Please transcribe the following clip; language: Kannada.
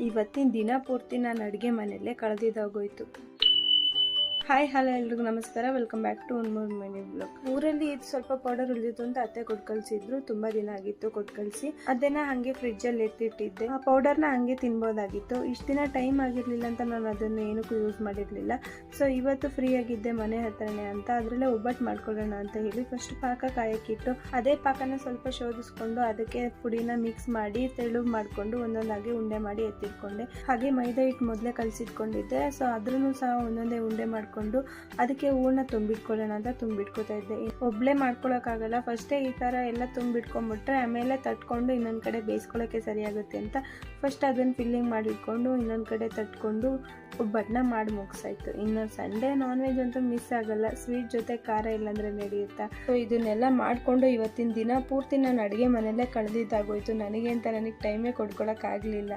ಇವತ್ತಿನ ದಿನ ಪೂರ್ತಿ ನಾನು ಅಡುಗೆ ಮನೆಯಲ್ಲೇ ಕಳೆದಿದ್ದಾಗೋಯ್ತು. ಹಾಯ್ ಹಲೋ ಎಲ್ರಿಗೂ ನಮಸ್ಕಾರ, ವೆಲ್ಕಮ್ ಬ್ಯಾಕ್ ಟು ಉನ್ಮೂರ್ ಮನಿ ಬ್ಲಾಗ್. ಊರಲ್ಲಿ ಇದು ಸ್ವಲ್ಪ ಪೌಡರ್ ಉಳಿದಿತ್ತು ಅಂತ ಅತ್ತೆ ಕೊಟ್ಟು ಕಳಿಸಿದ್ರು. ತುಂಬಾ ದಿನ ಆಗಿತ್ತು ಕೊಟ್ಟು ಕಳಿಸಿ. ಅದನ್ನ ಹಂಗೆ ಫ್ರಿಡ್ಜಲ್ಲಿ ಎತ್ತಿಟ್ಟಿದ್ದೆ. ಆ ಪೌಡರ್ನ ಹಂಗೆ ತಿನ್ಬೋದಾಗಿತ್ತು. ಇಷ್ಟು ದಿನ ಟೈಮ್ ಆಗಿರ್ಲಿಲ್ಲ ಅಂತ ನಾನು ಅದನ್ನು ಏನಕ್ಕೂ ಯೂಸ್ ಮಾಡಿರಲಿಲ್ಲ. ಸೊ ಇವತ್ತು ಫ್ರೀ ಆಗಿದ್ದೆ ಮನೆ ಹತ್ರನೇ ಅಂತ ಅದರಲ್ಲೇ ಒಬ್ಬಟ್ಟು ಮಾಡ್ಕೊಳ್ಳೋಣ ಅಂತ ಹೇಳಿ ಫಸ್ಟ್ ಪಾಕ ಕಾಯಕ್ಕಿಟ್ಟು ಅದೇ ಪಾಕನ ಸ್ವಲ್ಪ ಶೋಧಿಸ್ಕೊಂಡು ಅದಕ್ಕೆ ಪುಡಿನ ಮಿಕ್ಸ್ ಮಾಡಿ ತೆಳು ಮಾಡಿಕೊಂಡು ಒಂದೊಂದಾಗಿ ಉಂಡೆ ಮಾಡಿ ಎತ್ತಿಟ್ಕೊಂಡೆ. ಹಾಗೆ ಮೈದಾ ಹಿಟ್ಟು ಮೊದಲೇ ಕಲಸಿಟ್ಕೊಂಡಿದ್ದೆ. ಸೊ ಅದ್ರೂ ಸಹ ಒಂದೊಂದೇ ಉಂಡೆ ಮಾಡ್ಕೊಂಡು ಅದಕ್ಕೆ ಹೂರ್ಣ ತುಂಬಿಟ್ಕೊಳ್ಳೋಣ ಅಂತ ತುಂಬಿಟ್ಕೋತಾ ಇದ್ದೆ. ಒಬ್ಳೆ ಮಾಡ್ಕೊಳಕ್ಕಾಗಲ್ಲ, ಫಸ್ಟೇ ಈ ತರ ಎಲ್ಲ ತುಂಬಿಟ್ಕೊಂಡ್ಬಿಟ್ರೆ ಆಮೇಲೆ ತಟ್ಕೊಂಡು ಇನ್ನೊಂದ್ ಕಡೆ ಬೇಯಿಸ್ಕೊಳ್ಳೋಕೆ ಸರಿಯಾಗುತ್ತೆ ಅಂತ ಫಸ್ಟ್ ಅದನ್ನ ಫಿಲ್ಲಿಂಗ್ ಮಾಡಿಟ್ಕೊಂಡು ಇನ್ನೊಂದ್ ಕಡೆ ತಟ್ಕೊಂಡು ಒಬ್ಬಟ್ಟನ್ನ ಮಾಡಿ ಮುಗಿಸಾಯ್ತು. ಇನ್ನು ಸಂಡೇ ನಾನ್ ವೆಜ್ ಅಂತೂ ಮಿಸ್ ಆಗಲ್ಲ. ಸ್ವೀಟ್ ಜೊತೆ ಖಾರ ಇಲ್ಲಾಂದ್ರೆ ನಡೆಯುತ್ತಾ. ಸೊ ಇದನ್ನೆಲ್ಲ ಮಾಡ್ಕೊಂಡು ಇವತ್ತಿನ ದಿನ ಪೂರ್ತಿ ನಾನು ಅಡುಗೆ ಮನೆಯಲ್ಲೇ ಕಳೆದಿದ್ದಾಗೋಯ್ತು. ನನಗೆ ಟೈಮೇ ಕೊಡ್ಕೊಳಕ್ ಆಗ್ಲಿಲ್ಲ.